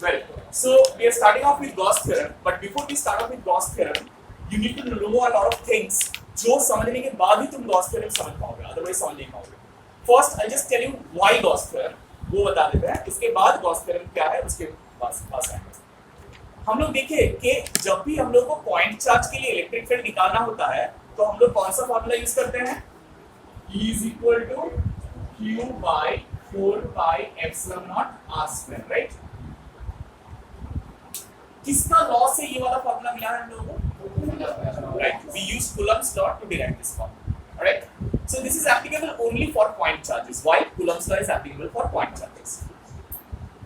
Well, so we are starting off with Gauss theorem, but before we start off with Gauss theorem, you need to know a lot of things जो समझने के बाद ही तुम Gauss theorem समझ पाओगे, otherwise समझ नहीं पाओगे. First, I'll just tell you why Gauss theorem, वो बता देते हैं. उसके बाद Gauss theorem क्या है, उसके पास आएंगे. हम लोग देखें कि जब भी हम लोग को पॉइंट चार्ज के लिए इलेक्ट्रिक फील्ड निकालना होता है, तो हम लोग कौन सा फॉर्मूला यूज करते हैं? E is equal to Q by 4 pi epsilon naught R square, right? किसका लॉ से ये वाला फॉर्मूला मिला है हम लोगों को? Right, we use Coulomb's law to derive this formula. Right, so this is applicable only for point charges. Why? Coulomb's law is applicable for point charges.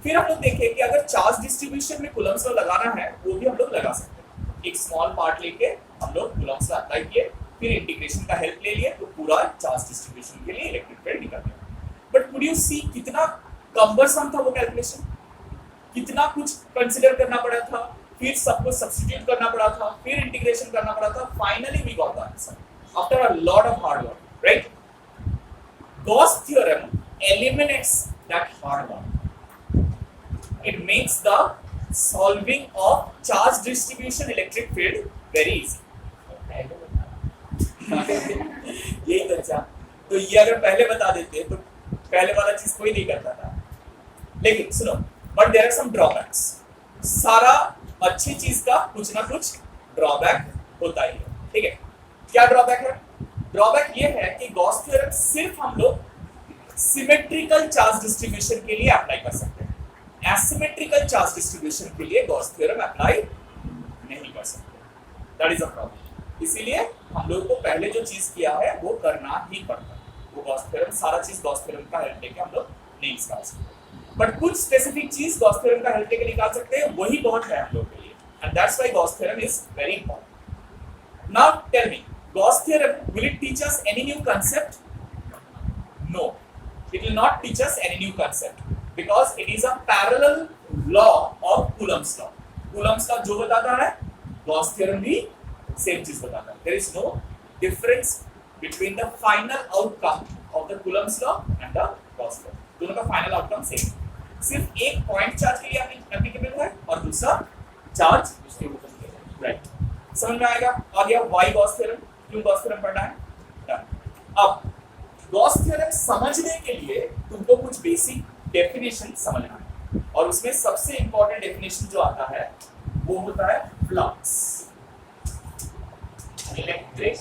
फिर हम लोग देखें कि अगर चार्ज डिस्ट्रीब्यूशन में कूलम्स लॉ लगाना है, वो भी हम लोग लगा सकते हैं. एक स्मॉल पार्ट लेके हम लोग कूलम्स लॉ अप्लाई किए, फिर इंटीग्रेशन का हेल्प ले लिए, तो पूरा चार्ज डिस्ट्रीब्यूशन के लिए इलेक्ट्रिक फील्ड निकल गया. बट कुड यू सी कितना कम्बरसम था वो कैलकुलेशन? कितना कुछ कंसीडर करना पड़ा था, फिर सब कुछ सब्स्टिट्यूट करना पड़ा था, फिर इंटीग्रेशन करना पड़ा था. Finally we got the answer after a lot of hard work. Right, Gauss theorem eliminates that hard work. It makes the solving of charge distribution electric field very easy. यही तो अच्छा. तो ये अगर पहले बता देते तो पहले वाला चीज कोई नहीं करता था. लेकिन सुनो, but there are some drawbacks. सारा अच्छी चीज का कुछ ना कुछ ड्रॉबैक होता ही है. ठीक है, क्या ड्रॉबैक है? ड्रॉबैक ये है कि गॉस थ्योरम सिर्फ हम लोग सिमेट्रिकल चार्ज डिस्ट्रीब्यूशन के लिए अप्लाई कर सकते हैं. एसिमेट्रिकल चार्ज डिस्ट्रीब्यूशन के लिए गॉस थ्योरम अप्लाई नहीं कर सकते. That is a problem. इसीलिए हम लोग को पहले जो चीज किया है वो करना ही पड़ता है. वो गॉस थ्योरम, सारा चीज गॉस थ्योरम का हेल्प लेके हम लोग नहीं निकाल सकते, बट कुछ स्पेसिफिक चीज गॉस थ्योरम का हेल्प लेके निकाल सकते हैं. वही बहुत है हम लोग के लिए, and that's why Gauss theorem is very important. Now tell me, Gauss theorem will it teach us any new concept? No, it will not teach us any new concept because it is a parallel law of Coulomb's law. Coulomb's law जो बताता है, Gauss theorem भी same चीज बताता है. There is no difference between the final outcome of the Coulomb's law and the Gauss law. दोनों का final outcome same है. सिर्फ एक पॉइंट चार्ज के लिए applicable है और दूसरा चार्ज डिस्ट्रीब्यूशन के लिए. राइट, समझ में आएगा? आ गया why Gauss theorem, क्यों Gauss theorem पढ़ना है. Done. अब गॉस थ्योरम समझने के लिए तुमको कुछ बेसिक डेफिनेशन समझना है, और उसमें सबसे इंपॉर्टेंट डेफिनेशन जो आता है वो होता है फ्लक्स. Electric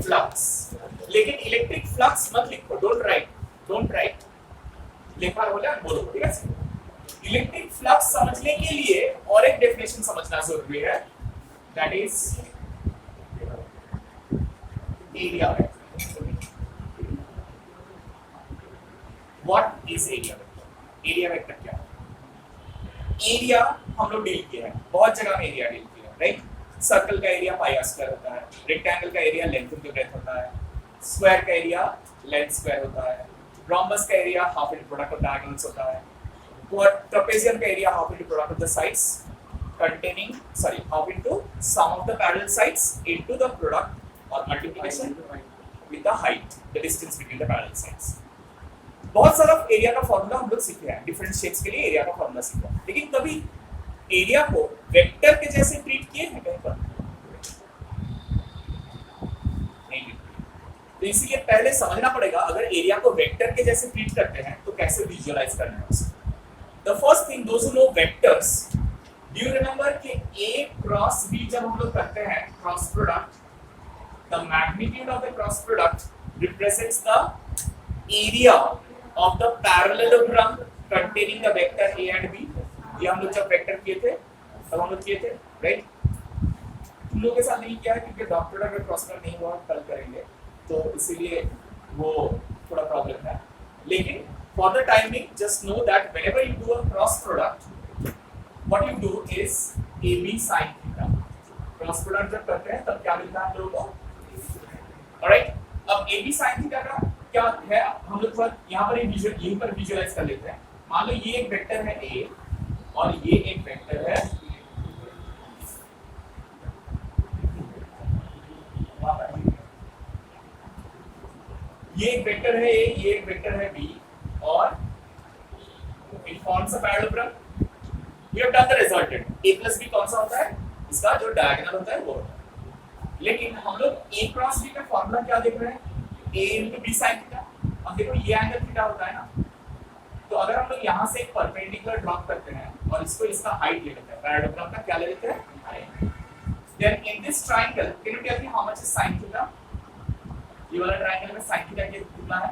flux. लेकिन इलेक्ट्रिक फ्लक्स मत लिखो, डोंट राइट. लिखा बोला बोलो, ठीक है. इलेक्ट्रिक फ्लक्स समझने के लिए और एक डेफिनेशन समझना जरूरी है, that is area vector. What is area vector? Area vector क्या है? एरिया हम लोग डील किया है, बहुत जगह में एरिया डील किया है. राइट, सर्कल का एरिया पाई आर स्क्वायर होता है, रेक्टेंगल का एरिया लेंथ इनटू ब्रेड्थ होता है, स्क्वायर का एरिया लेंथ स्क्वायर होता है, रोम्बस का area half into product of diagonals होता है, ट्रेपेजियम का area half into product of the sides half into sum of the parallel sides into the product or multiplication with the height, the distance between the parallel sides. बहुत सारा area का formula हम लोग सीखे हैं, different shapes के लिए area का फॉर्मूला सीखा है, लेकिन कभी एरिया को वेक्टर के जैसे ट्रीट किए हैं कहीं पर? नहीं. तो इसीलिए पहले समझना पड़ेगा, अगर एरिया को वेक्टर के जैसे ट्रीट करते हैं तो कैसे विजुअलाइज करना है उसे. The first thing, those who know vectors, do you remember कि A क्रॉस B जब हम लोग करते हैं cross product, the magnitude of the cross product represents the area of the parallelogram containing the vector A and B. ये हम लोग जब वेक्टर किए थे तब हम लोग किए थे. राइट, तुम लोगों के साथ नहीं किया है क्योंकि डॉट प्रोडक्ट में क्रॉस प्रोडक्ट नहीं हुआ, कल करेंगे, तो इसीलिए वो थोड़ा प्रॉब्लम है. लेकिन for the time being, just know that whenever you do a cross product, what you do is AB sin theta. Cross product जब करते हैं तब क्या मिलता है हम लोगों को? ऑलराइट, अब AB sin थीटा का क्या है, हम लोग यहाँ पर यहीं पर विजुअलाइज कर लेते हैं. मान लो ये एक वेक्टर है A और ये एक वेक्टर है, ये एक वेक्टर है A, ये एक वेक्टर है B, और in forms of parallelogram we have done the resultant a plus b कौन सा होता है, इसका जो डायगोनल होता है वो होता है। लेकिन हम लोग a क्रॉस b का फॉर्मूला क्या देख रहे हैं, a into b sin theta. अब देखो ये एंगल थीटा होता है ना, तो अगर हम लोग यहाँ से एक परपेंडिकुलर ड्रॉप करते हैं और इसको इसका हाइट ले लेते हैं, पैरेललोग्राम का क्या ले लेते हैं, height. Then in this triangle can you tell me how much is sin theta, ये वाला ट्रायंगल में sin थीटा कितना है,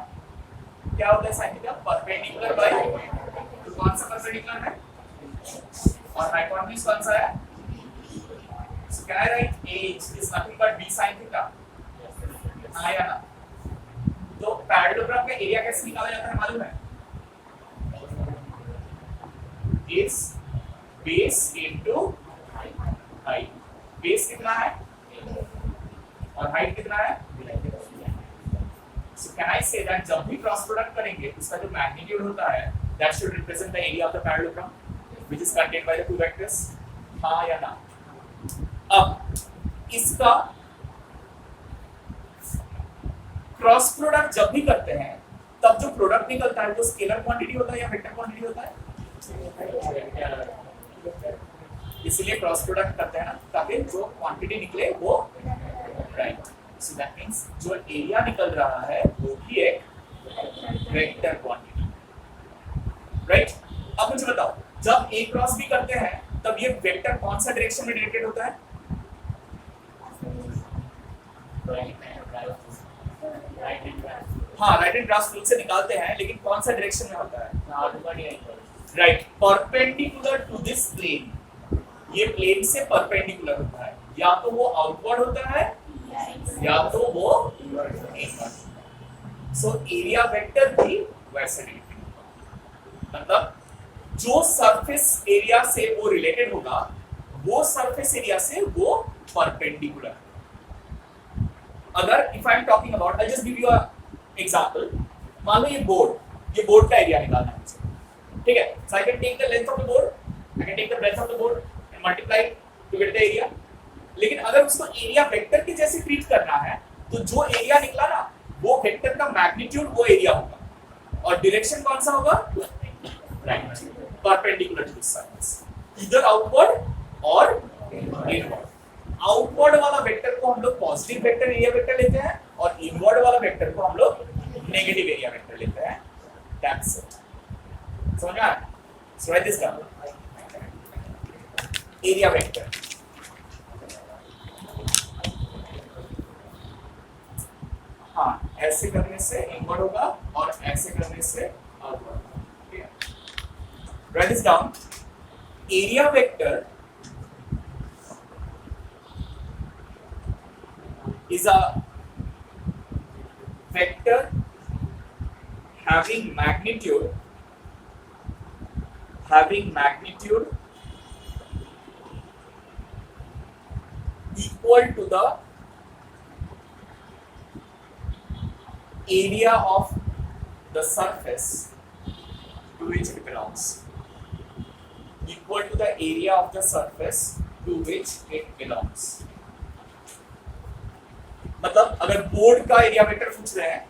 क्या होता है sin थीटा, परपेंडिकुलर बाय, तो कौन सा परपेंडिकुलर है और हाइपोटेन्यूज कौन सा है, so can I write h is nothing but b sin theta, हाँ या ना। तो पैरेललोग्राम का एरिया कैसे निकाला जाता है मालूम है, इस बेस इनटू हाइट, बेस कितना है और हाइट कितना है, so can I say that जब भी क्रॉस प्रोडक्ट करेंगे उसका जो मैग्नीट्यूड होता है that should represent the area of the parallelogram which is contained by the two vectors, हाँ या ना। अब इसका क्रॉस प्रोडक्ट जब भी करते हैं तब जो प्रोडक्ट निकलता है वो स्केलर क्वांटिटी होता है या वेक्टर क्वांटिटी होता है, इसलिए क्रॉस प्रोडक्ट करते हैं ना ताकि जो क्वांटिटी निकले वो राइट, सो दैट मींस जो एरिया निकल रहा है वो भी एक वेक्टर क्वांटिटी, राइट। अब मुझे बताओ जब a क्रॉस b करते हैं तब ये वेक्टर कौन सा डायरेक्शन में डायरेक्टेड होता है, हाँ राइट एंड क्रॉस रूल से निकालते हैं, लेकिन कौन सा डायरेक्शन में होता है, right, perpendicular to this plane, ये प्लेन से परपेंडिकुलर होता है, या तो वो आउटवर्ड होता है या तो वो इनवर्ड, सो एरिया वेक्टर भी वैसे रिलेटेड होगा, मतलब जो सरफेस एरिया से वो रिलेटेड होगा वो सरफेस एरिया से वो परपेंडिकुलर। अगर if I am talking about, I just give you a example, मान लो ये बोर्ड का एरिया निकालना है मुझे, ठीक है, so I can take the length of the board, I can take the breadth of the board and multiply to get the area. लेकिन अगर उसको एरिया वेक्टर के जैसे ट्रीट करना है तो जो एरिया निकला ना वो वेक्टर का मैग्नीट्यूड वो एरिया होगा और डायरेक्शन कौन सा होगा, right, perpendicular to this surface, इधर आउटवर्ड और इनवर्ड। आउटवर्ड वाला वेक्टर को हम लोग पॉजिटिव वेक्टर एरिया वेक्टर लेते हैं और इनवर्ड वाला वेक्टर को हम लोग नेगेटिव एरिया वेक्टर लेते हैं, दैट्स इट, समझ में आया, so write this down, area vector, हाँ ऐसे करने से इनवर्ड होगा और ऐसे करने से आउटवर्ड होगा, ठीक है, right this down, area vector is a vector having magnitude equal to the area of the surface to which it belongs, equal to the area of the surface to which it belongs। मतलब अगर board का area vector पूछ रहे हैं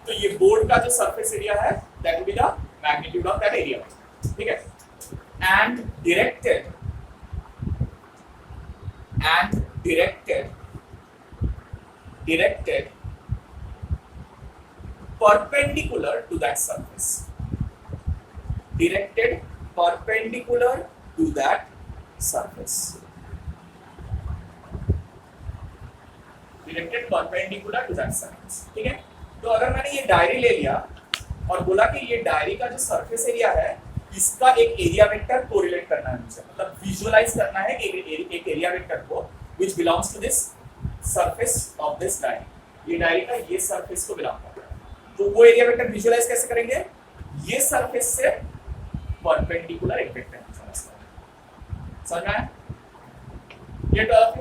तो ये board का जो सरफेस एरिया है that will be the magnitude of that area, ठीक है, and directed perpendicular to that surface, directed perpendicular to that surface, directed perpendicular to that surface, ठीक है। तो अगर मैंने ये डायरी ले लिया और बोला कि ये डायरी का जो सरफेस एरिया है इसका एक एरिया वेक्टर कोरिलेट करना है मुझे, मतलब विजुअलाइज करना है एक एरिया वेक्टर को which belongs to this surface of this diary, ये डायरी का ये सरफेस को बिलोंग करता है, तो वो एरिया वेक्टर विजुअलाइज कैसे करेंगे, ये सरफेस से परपेंडिकुलर एक वेक्टर समझ में आया, ये टर्म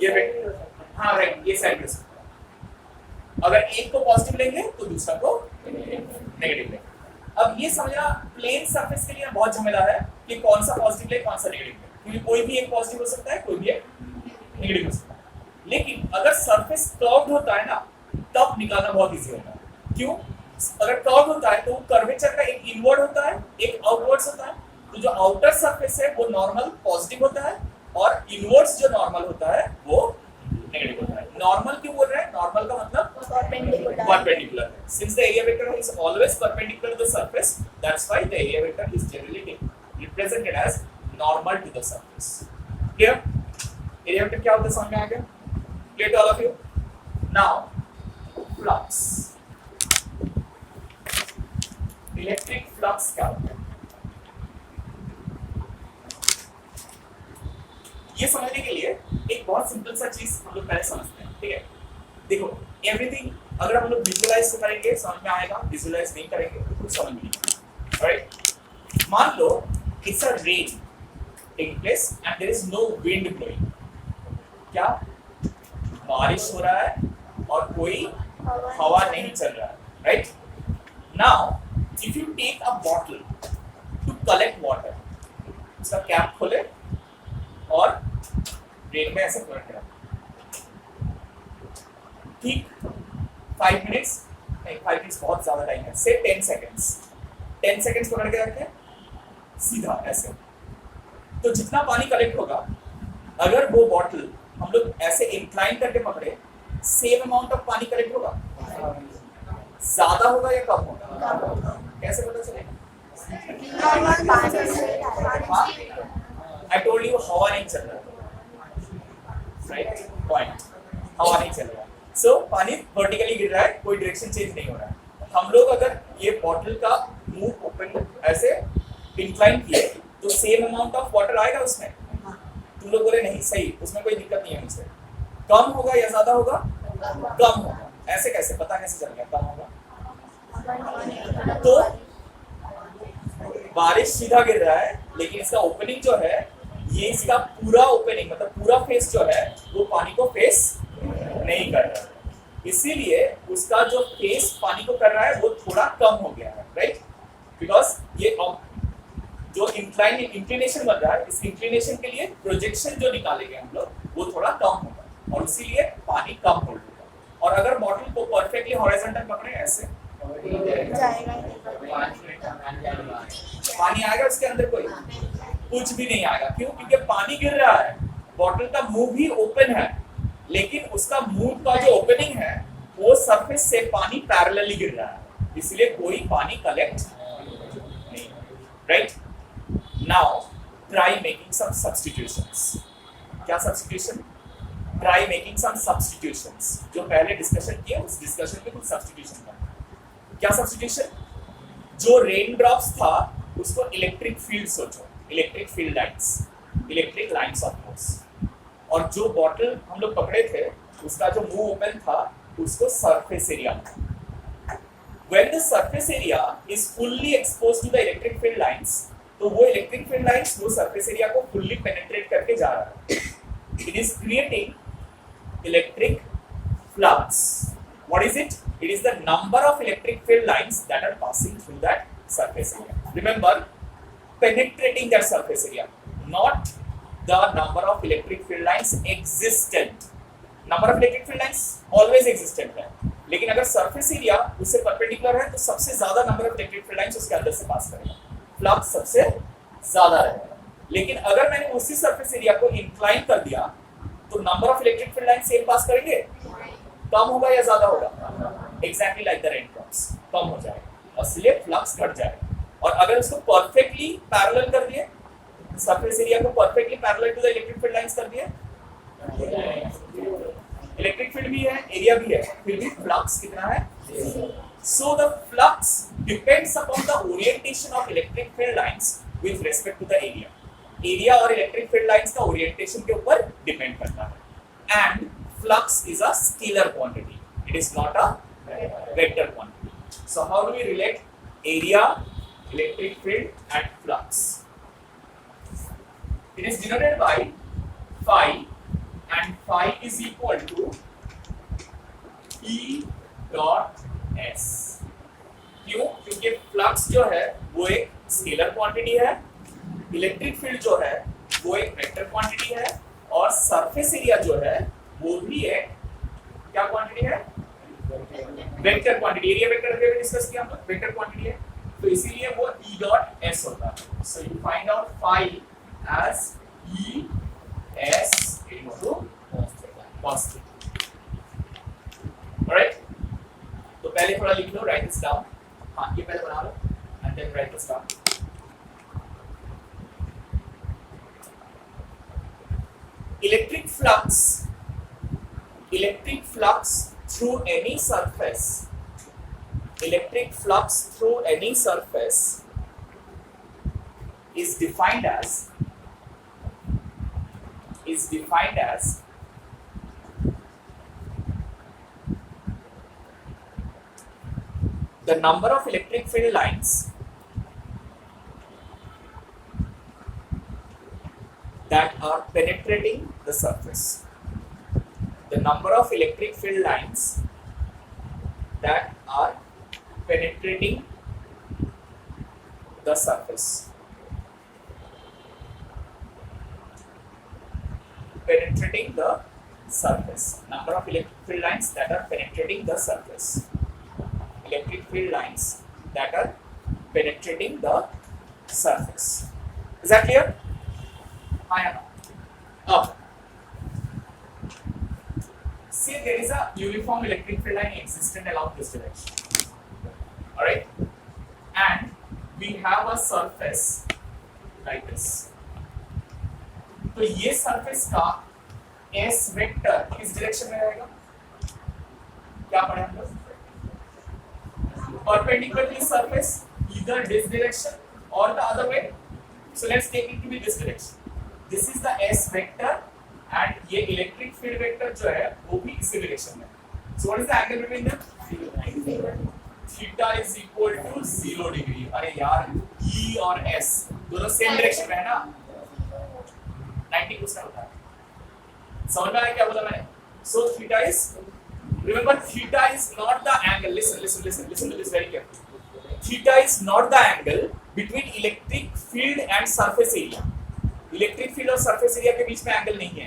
ये वेक्टर, हाँ राइट, ये साइड ले सकते हैं, अगर एक को पॉजिटिव लेंगे तो दूसरा को नेगेटिव लेंगे। अब ये समझना प्लेन सरफेस के लिए बहुत झमेला है कि कौन सा पॉजिटिव ले कौन सा नेगेटिव ले, क्योंकि कोई भी एक पॉजिटिव हो सकता है कोई भी एक नेगेटिव हो सकता है, लेकिन अगर सरफेस कर्व्ड होता है ना तब निकालना बहुत इजी होता है, क्यों, अगर कर्व होता है तो कर्वेचर का एक इनवर्ड होता है, एक आउटवर्ड्स होता है। तो जो आउटर सरफेस है वो नॉर्मल पॉजिटिव होता है और इनवर्ड्स जो नॉर्मल होता है वो नेगेटिव होता है। नॉर्मल क्यों बोल रहे हैं? नॉर्मल का मतलब perpendicular. Since the area vector is always perpendicular to the surface, that's why the area vector is generally represented as normal to the surface. Clear? Area vector क्या होता है समझ में आ गया? Clear to all of you? Now, flux. Electric flux क्या होता है? ये समझने के लिए एक बहुत सिंपल सा चीज हम लोग पहले समझते हैं, ठीक है? देखो, एवरीथिंग अगर हम लोग विजुअलाइज करेंगे समझ में आएगा, विजुअलाइज नहीं करेंगे तो कुछ समझ नहीं आएगा, राइट? मान लो it's a rain taking place and there is no wind blowing. क्या बारिश हो रहा है और कोई हवा नहीं चल रहा है, right? Now if you take a bottle to collect water, इसका कैप खोले और रेन में ऐसे पलट रहा, ठीक 5 मिनट्स नहीं, 5 मिनट्स बहुत ज्यादा टाइम है, से 10 सेकेंड्स पकड़ के रखें सीधा ऐसे। तो जितना पानी कलेक्ट होगा, अगर वो बॉटल हम लोग ऐसे इंक्लाइन करके पकड़े, सेम अमाउंट ऑफ पानी कलेक्ट होगा, ज्यादा होगा या कम होगा? कैसे पता चलेगा? I told you हवा नहीं चल रहा, राइट? पॉइंट, हवा नहीं चल रहा, सो पानी वर्टिकली गिर रहा है, कोई डायरेक्शन चेंज नहीं हो रहा है। हम लोग अगर ये बॉटल का मुंह ओपन ऐसे इंक्लाइन किए तो सेम अमाउंट ऑफ वाटर आएगा उसमें? तुम लोग बोले नहीं, सही, उसमें कोई दिक्कत नहीं है मुझसे। कम होगा या ज्यादा होगा? कम होगा। ऐसे कैसे पता कैसे चल गया कम होगा? तो बारिश सीधा गिर रहा है लेकिन इसका ओपनिंग जो है, ये इसका पूरा ओपनिंग मतलब पूरा फेस जो है वो पानी को फेस नहीं कर रहा है, इसीलिए उसका जो फेस पानी को कर रहा है वो थोड़ा कम हो गया है, राइट? बिकॉज ये जो इंक्लिनेशन बन रहा है, इस इंक्लिनेशन के लिए प्रोजेक्शन जो निकालेंगे हम लोग वो थोड़ा कम होगा और इसीलिए पानी कम होल्ड होगा। और अगर बॉटल को परफेक्टली हॉरिजॉन्टल पकड़े ऐसे, पानी आएगा उसके अंदर? कोई कुछ भी नहीं आएगा। क्यों? क्योंकि पानी गिर रहा है, बॉटल का मुंह भी ओपन है लेकिन उसका मुंह का जो ओपनिंग है वो सरफेस से पानी पैरेलली गिर रहा है, इसलिए कोई पानी कलेक्ट नहीं, right? Now try making some substitutions. क्या substitution? Try making some substitutions. जो पहले डिस्कशन किया उस डिस्कशन में कुछ सब्स्टिट्यूशन करना। क्या सब्स्टिट्यूशन? जो रेन ड्रॉप्स था उसको इलेक्ट्रिक फील्ड सोचो, electric field lines, electric lines of force. और जो बॉटल हम लोग पकड़े थे उसका जो मुंह ओपन था उसको surface area. When the surface area is fully exposed to the electric field lines, तो वो इलेक्ट्रिक फील्ड लाइंस वो सरफेस एरिया को फुल्ली पेनिट्रेट करके जा रहा है। It is creating electric flux. What is it? It is the number of electric field lines that are passing through that surface area. Remember, penetrating that surface area, not the number of electric field lines existent. Number of electric field lines always existent है, लेकिन अगर surface area उससे perpendicular है तो सबसे ज्यादा number of electric field lines उसके अंदर से पास करेगा, फ्लक्स सबसे ज्यादा रहेगा। लेकिन अगर मैंने उसी surface area को incline कर दिया तो number of electric field lines same pass करेंगे? कम होगा या ज्यादा होगा? Exactly like the raindrops, कम हो जाएगा और इसलिए फ्लक्स घट जाएगा। और अगर उसको परफेक्टली पैरेलल कर दिए, सरफेस एरिया को perfectly parallel to the electric field lines कर दिए, इलेक्ट्रिक फील्ड भी है, एरिया भी है, फिर भी फ्लक्स कितना है? So the flux depends upon the orientation of electric field lines with respect to the area. Area और इलेक्ट्रिक फील्ड लाइंस का ओरिएंटेशन के ऊपर डिपेंड करता है। And flux is a scalar quantity, it is not a vector quantity. So how do we relate area, electric field and flux? It is denoted by phi, and phi is equal to E dot S. क्यों? क्योंकि flux जो है वो एक scalar quantity है, electric field जो है वो एक वेक्टर क्वांटिटी है और सरफेस एरिया जो है वो भी एक क्या क्वांटिटी है? वेक्टर क्वांटिटी, एरिया वेक्टर अभी डिस्कस किया हम लोग, वेक्टर क्वांटिटी है, तो इसीलिए वो E डॉट S होता है। So you find out phi as E S into cos theta। Alright, तो पहले थोड़ा लिख लो, राइट दिस डाउन। हाँ, ये पहले बना लो and then write this down. Electric flux through any surface, electric flux through any surface is defined as the number of electric field lines that are penetrating the surface. The number of electric field lines that are penetrating the surface. Penetrating the surface. Number of electric field lines that are penetrating the surface. Electric field lines that are penetrating the surface. Is that clear? I am. Up. Say there is a uniform electric field line existent along this direction. Alright? And we have a surface like this. तो ये surface का S vector किस direction में रहेगा? क्या पढ़े हम लोग? Perpendicular to the surface, either this direction or the other way. So let's take it to be this direction. This is the S vector. And ये इलेक्ट्रिक फील्ड वेक्टर जो है वो भी इसी डायरेक्शन में। So what is the angle between them? Theta is equal to 0 degree। अरे यार E और S दोनों सेम डायरेक्शन में है ना, 90% होता है। समझ में आया क्या बोला मैंने? So theta is, remember theta is not the angle, listen to this very carefully। Theta is not the angle between electric field and surface area। Electric field और सरफेस एरिया के बीच में एंगल नहीं है।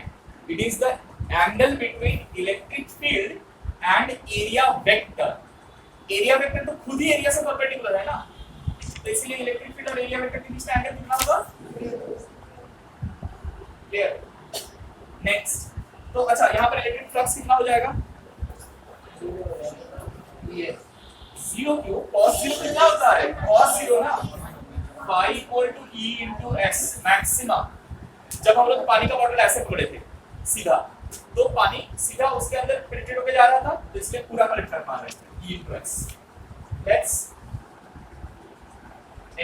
It is the angle between electric field and area vector. Area vector तो खुद ही area से perpendicular है ना, तो इसलिए इलेक्ट्रिक फील्ड और एरिया वेक्टर के बीच में एंगल कितना होगा? क्लियर? नेक्स्ट, तो अच्छा यहाँ पर इलेक्ट्रिक फ्लक्स कितना हो जाएगा? ये 0 क्यों? cos 0 कितना होता है? cos 0 ना, phi equal to E into S maximum. जब हम लोग पानी का बॉटल ऐसे पकड़े थे सीधा, तो पानी सीधा उसके अंदर पेनिट्रेट होके जा रहा था, तो इसलिए पूरा कलेक्ट कर पा रहे थे E into S। Let's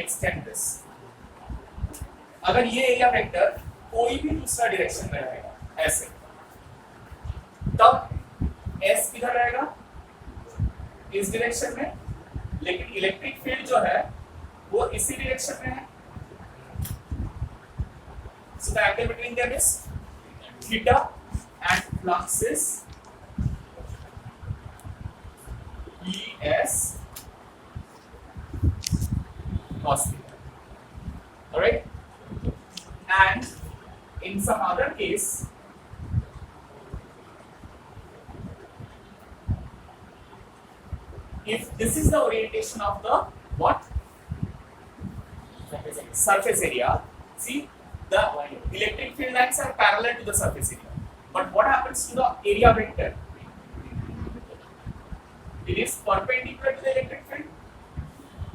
extend this। अगर ये एरिया वेक्टर कोई भी दूसरा डायरेक्शन में रहेगा ऐसे, तब S किधर रहेगा? इस डायरेक्शन में, लेकिन इलेक्ट्रिक फील्ड जो है वो इसी डायरेक्शन में है। So the angle between them is theta and flux is ES cos theta. Alright? And in some other case, if this is the orientation of the what? Surface area. See, the electric field lines are parallel to the surface area. But what happens to the area vector? It is perpendicular to the electric field.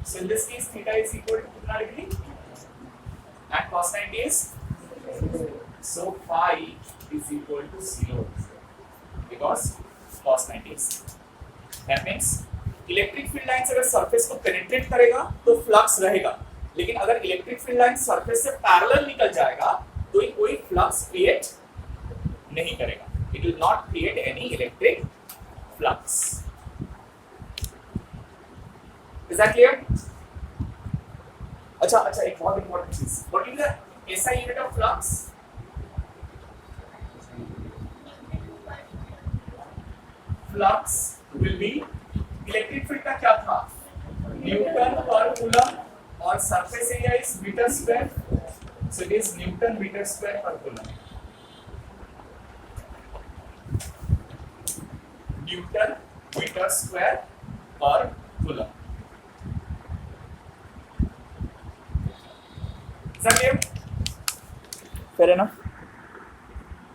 So in this case, theta is equal to कितना degree? And cos 90 is? So phi is equal to 0 because cos 90 is. That means electric field line अगर surface को penetrate करेगा तो flux रहेगा, लेकिन अगर electric field line surface से parallel निकल जाएगा तो ये कोई फ्लक्स क्रिएट नहीं करेगा। It will not create any electric flux. Is that clear? अच्छा, एक बहुत इंपॉर्टेंट चीज, what is the SI unit of flux? Flux will be, electric field का क्या था? न्यूटन पर कूलम, और surface area is metre square, so it is newton metre square per coulomb. Newton metre square per coulomb. Fair enough?